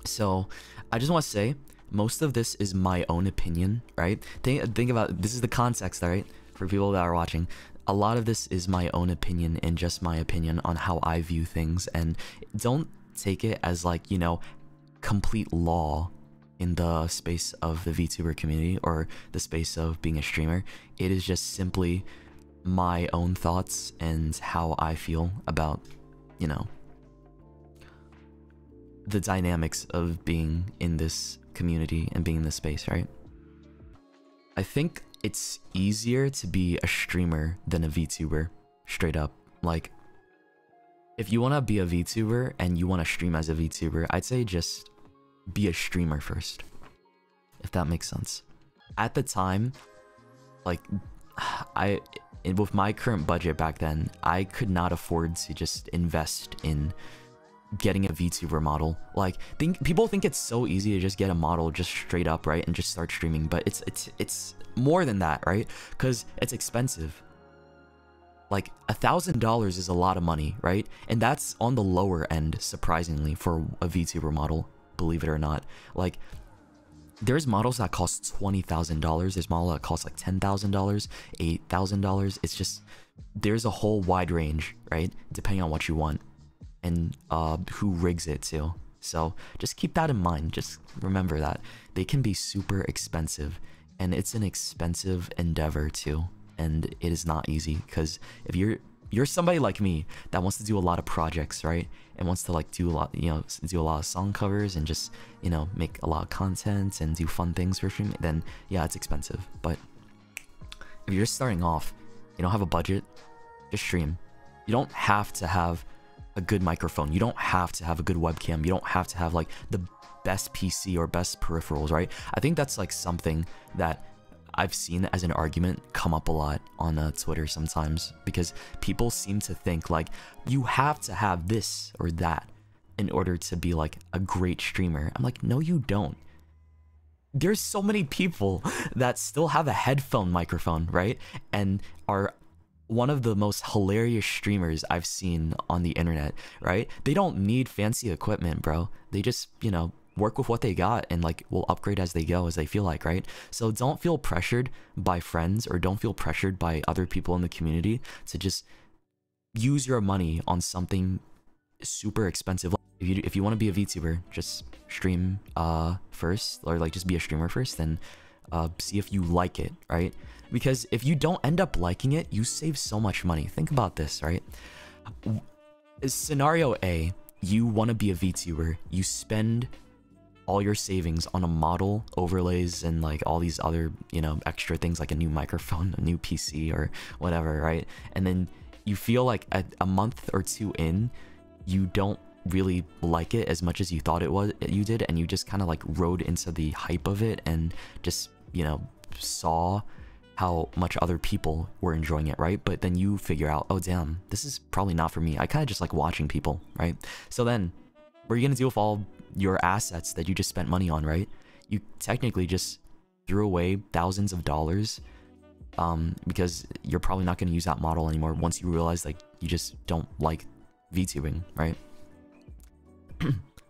So I just want to say, most of this is my own opinion, right? Think about, this is the context, right? For people that are watching, a lot of this is my own opinion and just my opinion on how I view things, and don't take it as like, you know, complete law in the space of the VTuber community or the space of being a streamer. It is just simply my own thoughts and how I feel about, you know, the dynamics of being in this community and being in this space, right? I think it's easier to be a streamer than a VTuber, straight up. Like, if you want to be a VTuber and you want to stream as a VTuber, I'd say just be a streamer first, if that makes sense. At the time, like, with my current budget back then, I could not afford to just invest in getting a VTuber model. Like, people think it's so easy to just get a model just straight up, right, and just start streaming, but it's more than that, right? Because it's expensive. Like, $1,000 is a lot of money, right? And that's on the lower end, surprisingly, for a VTuber model, believe it or not. Like, there's models that cost $20,000. There's models that cost like $10,000, $8,000. It's just, there's a whole wide range, right? Depending on what you want and who rigs it too. So just keep that in mind. Just remember that they can be super expensive, and it's an expensive endeavor too. And it is not easy, because if you're somebody like me that wants to do a lot of projects, right, and wants to like do a lot, you know, do a lot of song covers and just, you know, make a lot of content and do fun things for streaming, then yeah, it's expensive. But if you're just starting off, you don't have a budget, just stream. You don't have to have a good microphone, you don't have to have a good webcam, you don't have to have like the best PC or best peripherals, right? I think that's like something that I've seen as an argument come up a lot on Twitter sometimes, because people seem to think like you have to have this or that in order to be like a great streamer. I'm like, no, you don't. There's so many people that still have a headphone microphone, right? And are one of the most hilarious streamers I've seen on the internet, right? They don't need fancy equipment, bro. They just, you know, work with what they got and like will upgrade as they go, as they feel like, right? So don't feel pressured by friends, or don't feel pressured by other people in the community to just use your money on something super expensive. If you want to be a VTuber, just stream first, or like just be a streamer first, then see if you like it, right? Because if you don't end up liking it, you save so much money. Think about this, right? Scenario A, you want to be a VTuber, you spend all your savings on a model, overlays, and like all these other, you know, extra things like a new microphone, a new PC, or whatever, right? And then you feel like a month or two in, you don't really like it as much as you thought you did, and you just kind of like rode into the hype of it and just, you know, saw how much other people were enjoying it, right? But then you figure out, oh damn, this is probably not for me. I kind of just like watching people, right? So then what are you gonna do with all your assets that you just spent money on, right? You technically just threw away thousands of dollars, because you're probably not going to use that model anymore once you realize like you just don't like VTubing, right?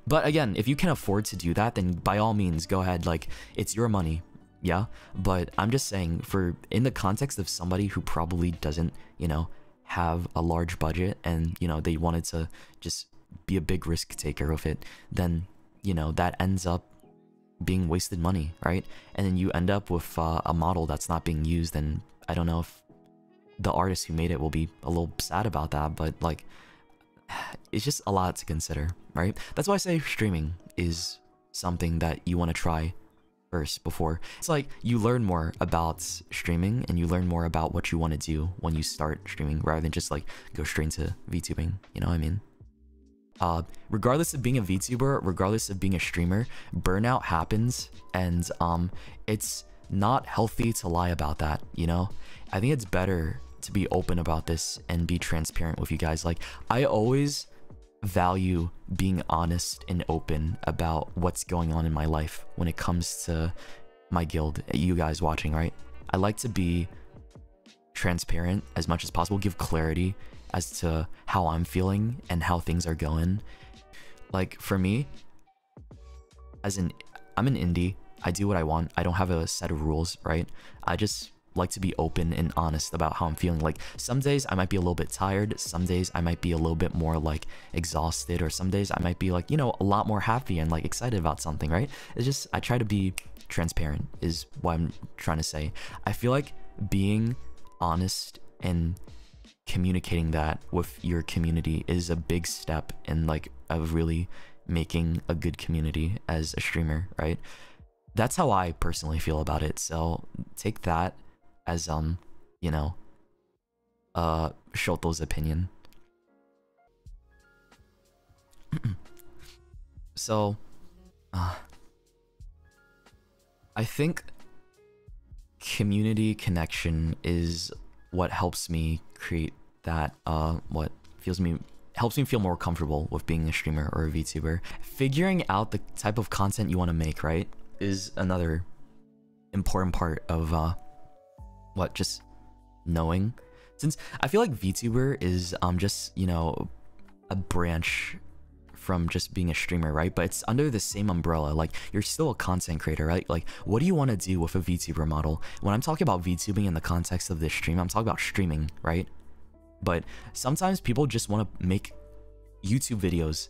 But again, if you can afford to do that, then by all means go ahead, like it's your money, yeah? But I'm just saying, for in the context of somebody who probably doesn't, you know, have a large budget, and you know, they wanted to just be a big risk taker with it, then you know, that ends up being wasted money, right? And then you end up with a model that's not being used, and I don't know if the artist who made it will be a little sad about that, but like, it's just a lot to consider, right? That's why I say streaming is something that you want to try first before. It's like you learn more about streaming and you learn more about what you want to do when you start streaming, rather than just like go straight into VTubing, you know what I mean? Regardless of being a VTuber, regardless of being a streamer, burnout happens, and it's not healthy to lie about that, you know? I think it's better to be open about this and be transparent with you guys. Like, I always value being honest and open about what's going on in my life when it comes to my guild, you guys watching, right? I like to be transparent as much as possible, give clarity as to how I'm feeling and how things are going. Like, for me, I'm an indie. I do what I want. I don't have a set of rules, right? I just like to be open and honest about how I'm feeling. Like some days I might be a little bit tired, some days I might be a little bit more like exhausted, or some days I might be like, you know, a lot more happy and like excited about something, right? It's just, I try to be transparent is what I'm trying to say. I feel like being honest and communicating that with your community is a big step in like of really making a good community as a streamer, right? That's how I personally feel about it. So take that as you know, Shoto's opinion. So I think community connection is what helps me create that what helps me feel more comfortable with being a streamer or a VTuber. Figuring out the type of content you want to make, right, is another important part of just knowing. Since I feel like VTuber is just, you know, a branch from just being a streamer, right? But it's under the same umbrella. Like, you're still a content creator, right? Like, what do you want to do with a VTuber model? When I'm talking about VTubing in the context of this stream, I'm talking about streaming, right? But sometimes people just want to make YouTube videos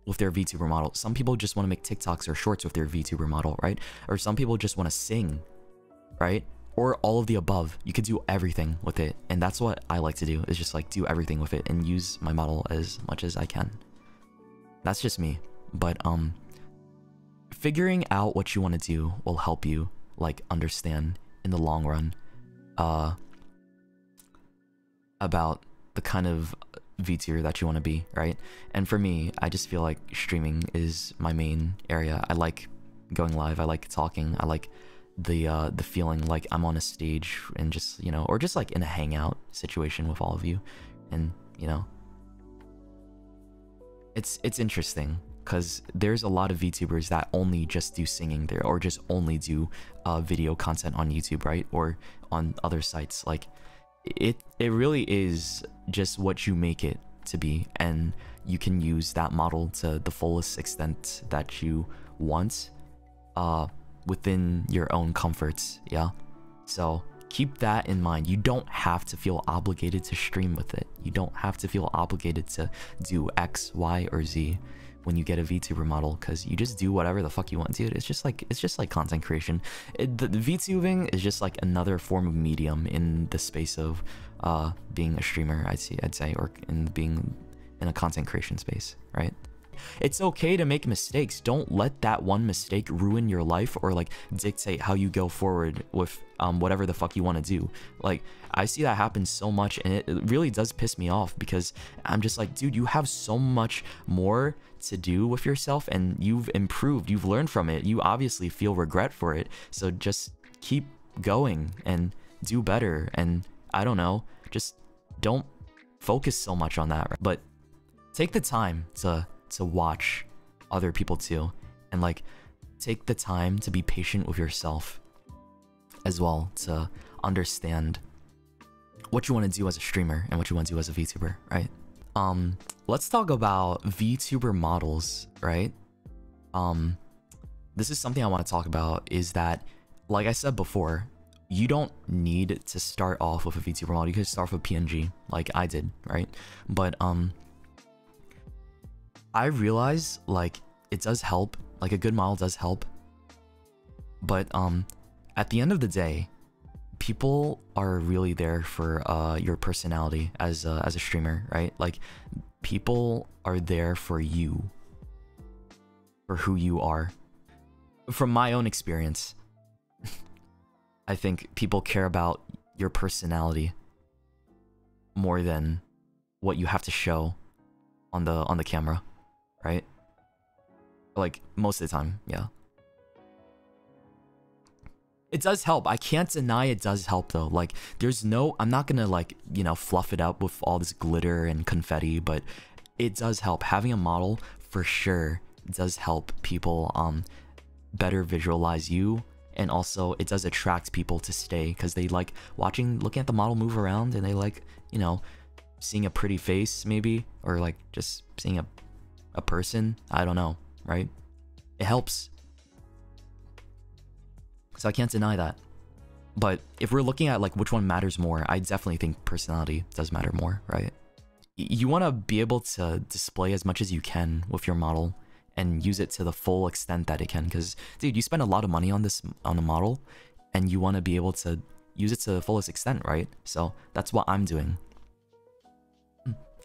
with their VTuber model. Some people just want to make TikToks or shorts with their VTuber model, right? Or some people just want to sing, right? Or all of the above. You could do everything with it. And that's what I like to do, is just like do everything with it and use my model as much as I can. That's just me. But figuring out what you want to do will help you like understand in the long run about the kind of VTuber that you want to be, right? And for me, I just feel like streaming is my main area. I like going live. I like talking. I like the feeling like I'm on a stage and just, you know, or just like in a hangout situation with all of you. And, you know, it's interesting because there's a lot of VTubers that only just do singing there, or just only do video content on YouTube, right? Or on other sites. Like, it really is just what you make it to be, and you can use that model to the fullest extent that you want within your own comforts. Yeah, so keep that in mind. You don't have to feel obligated to stream with it. You don't have to feel obligated to do X, Y, or Z when you get a VTuber model, because you just do whatever the fuck you want, dude. It's just like content creation. The VTubing is just like another form of medium in the space of being a streamer, I'd say, or in being in a content creation space, right? It's okay to make mistakes. Don't let that one mistake ruin your life or like dictate how you go forward with whatever the fuck you want to do. Like, I see that happen so much, and it really does piss me off, because I'm just like, dude, you have so much more to do with yourself, and you've improved, you've learned from it, you obviously feel regret for it, so just keep going and do better. And I don't know, just don't focus so much on that, but take the time to watch other people too, and like take the time to be patient with yourself as well, to understand what you want to do as a streamer and what you want to do as a VTuber, right? Let's talk about VTuber models, right? This is something I want to talk about, is that, like I said before, you don't need to start off with a VTuber model. You could start off with PNG, like I did, right? But I realize like it does help, like a good model does help, but at the end of the day, people are really there for your personality as a streamer, right? Like, people are there for you, for who you are. From my own experience, I think people care about your personality more than what you have to show on the camera, right? Like, most of the time, yeah. It does help. I can't deny it does help though. Like, there's no, I'm not gonna like, you know, fluff it up with all this glitter and confetti, but it does help. Having a model for sure does help people better visualize you, and also it does attract people to stay because they like looking at the model move around, and they like, you know, seeing a pretty face maybe, or like just seeing a person. I don't know, right? It helps. So I can't deny that. But if we're looking at like which one matters more, I definitely think personality does matter more, right? You want to be able to display as much as you can with your model and use it to the full extent that it can. Because, dude, you spend a lot of money on a model, and you want to be able to use it to the fullest extent, right? So that's what I'm doing.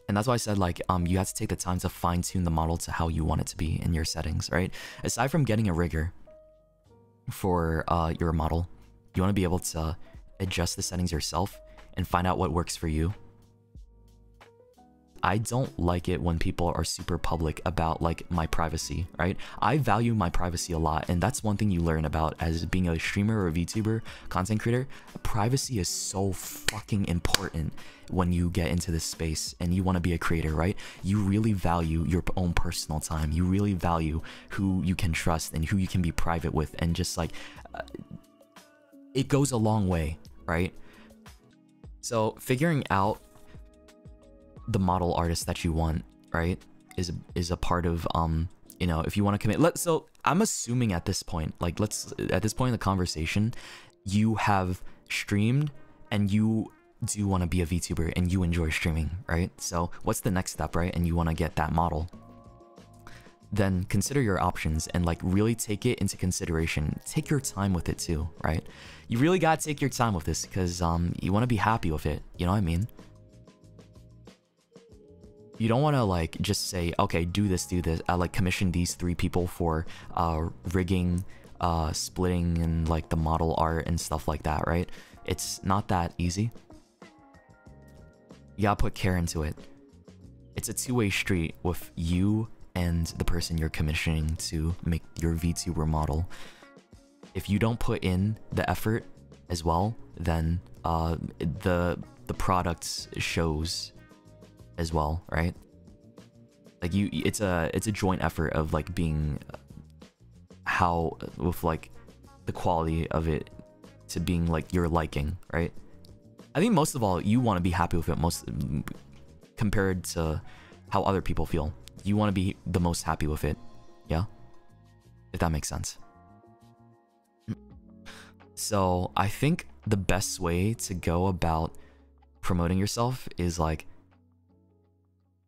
And that's why I said, like, you have to take the time to fine-tune the model to how you want it to be in your settings, right? Aside from getting a rigger for your model, you want to be able to adjust the settings yourself and find out what works for you. I don't like it when people are super public about like my privacy, right? I value my privacy a lot, and that's one thing you learn about as being a streamer or a VTuber, content creator. Privacy is so fucking important when you get into this space and you want to be a creator, right? You really value your own personal time. You really value who you can trust and who you can be private with, and just like it goes a long way, right? So figuring out the model artist that you want, right, is a part of you know, if you want to commit. So I'm assuming at this point, like at this point in the conversation, you have streamed and you do want to be a VTuber and you enjoy streaming, right? So what's the next step, right? And you want to get that model. Then consider your options and like really take it into consideration. Take your time with it too, right? You really gotta take your time with this because you want to be happy with it, you know what I mean? You don't want to like just say, okay, do this, I like commission these 3 people for rigging, splitting, and like the model art and stuff like that, right? It's not that easy. You gotta put care into it. It's a two-way street with you and the person you're commissioning to make your VTuber model. If you don't put in the effort as well, then the product shows as well, right? Like it's a joint effort of like being how with like the quality of it to being like your liking, right? I think most of all you want to be happy with it most compared to how other people feel. You want to be the most happy with it, yeah? If that makes sense. So I think the best way to go about promoting yourself is like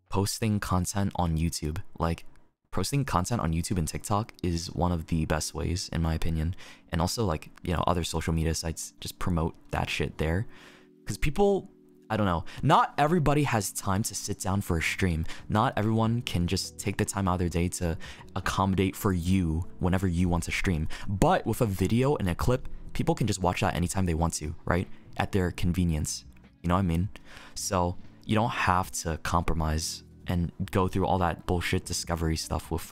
posting content on YouTube. Like posting content on YouTube and TikTok is one of the best ways in my opinion. And also like, you know, other social media sites, just promote that shit there. Because people, I don't know, not everybody has time to sit down for a stream. Not everyone can just take the time out of their day to accommodate for you whenever you want to stream. But with a video and a clip, people can just watch that anytime they want to, right? At their convenience. You know what I mean? So you don't have to compromise and go through all that bullshit discovery stuff with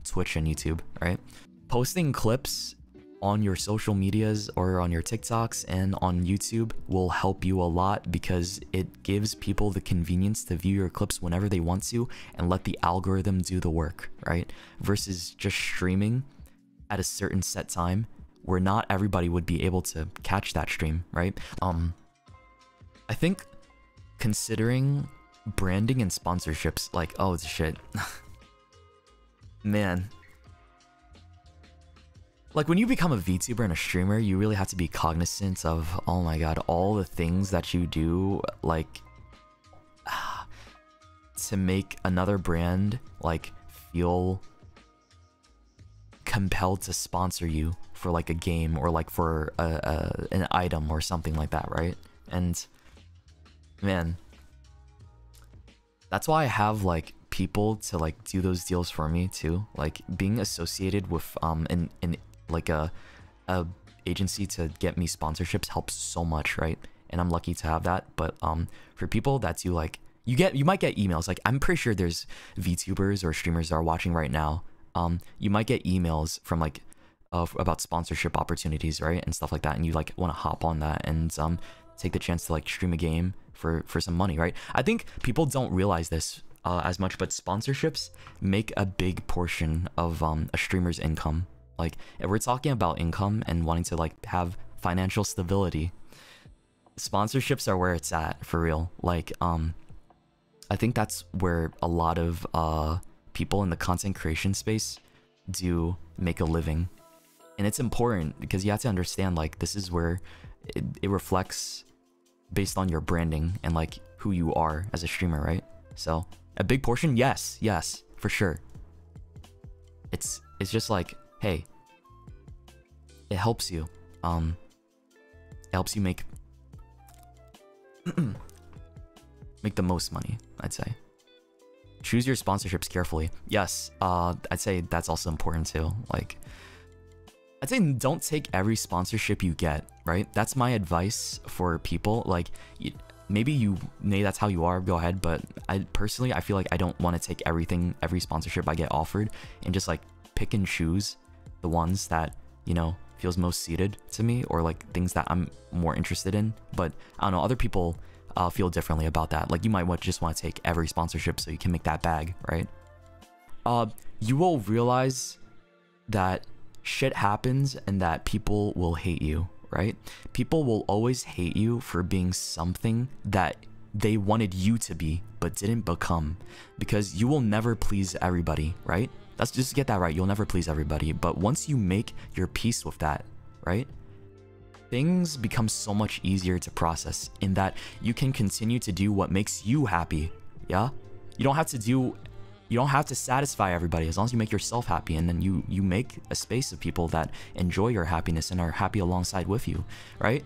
Twitch and YouTube, right? Posting clips on your social medias or on your TikToks and on YouTube will help you a lot because it gives people the convenience to view your clips whenever they want to and let the algorithm do the work, right? Versus just streaming at a certain set time where not everybody would be able to catch that stream, right? I think considering branding and sponsorships, like, oh shit. Man. Like when you become a VTuber and a streamer, you really have to be cognizant of, oh my god, all the things that you do, like, to make another brand, like, feel compelled to sponsor you for, like, a game or, like, for an item or something like that, right? And, man, that's why I have, like, people to, like, do those deals for me, too. Like, being associated with, like a agency to get me sponsorships helps so much, right? And I'm lucky to have that. But for people that do like you might get emails. Like I'm pretty sure there's VTubers or streamers that are watching right now. You might get emails from like about sponsorship opportunities, right? And stuff like that. And you like want to hop on that and take the chance to like stream a game for some money, right? I think people don't realize this as much, but sponsorships make a big portion of a streamer's income. Like, if we're talking about income and wanting to, like, have financial stability, sponsorships are where it's at, for real. Like, I think that's where a lot of people in the content creation space do make a living. And it's important because you have to understand, like, this is where it reflects based on your branding and like who you are as a streamer, right? So a big portion, yes, for sure. It's just like, hey, it helps you. It helps you make make the most money, I'd say. Choose your sponsorships carefully. Yes, I'd say that's also important too. Like, I'd say don't take every sponsorship you get, right? That's my advice for people. Like, maybe that's how you are, go ahead. But I personally feel like I don't want to take every sponsorship I get offered and just like pick and choose the ones that, you know, feels most suited to me, or like things that I'm more interested in. But I don't know, other people feel differently about that. Like, you might just want to take every sponsorship so you can make that bag, right? You will realize that shit happens and that people will hate you, right? People will always hate you for being something that they wanted you to be but didn't become, because you will never please everybody, right? Let's just get that right. You'll never please everybody. But once you make your peace with that, right, things become so much easier to process, in that you can continue to do what makes you happy. Yeah, you don't have to satisfy everybody, as long as you make yourself happy, and then you make a space of people that enjoy your happiness and are happy alongside with you, right?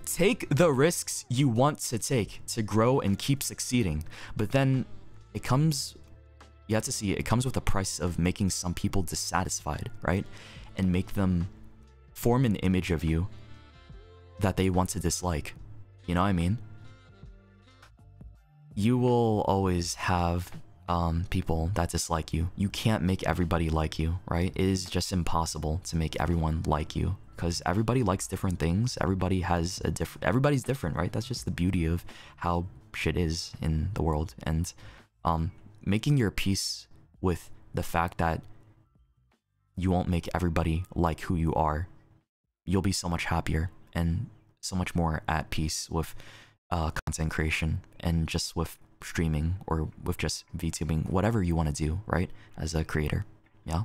Take the risks you want to take to grow and keep succeeding, but then it comes, you have to see, it comes with a price of making some people dissatisfied, right? And make them form an image of you that they want to dislike. You know what I mean? You will always have people that dislike you. You can't make everybody like you, right? It is just impossible to make everyone like you, because everybody likes different things. Everybody has a different, everybody's different, right? That's just the beauty of how shit is in the world. And making your peace with the fact that you won't make everybody like who you are, you'll be so much happier and so much more at peace with content creation and just with streaming, or with just VTubing, whatever you want to do, right? As a creator, yeah.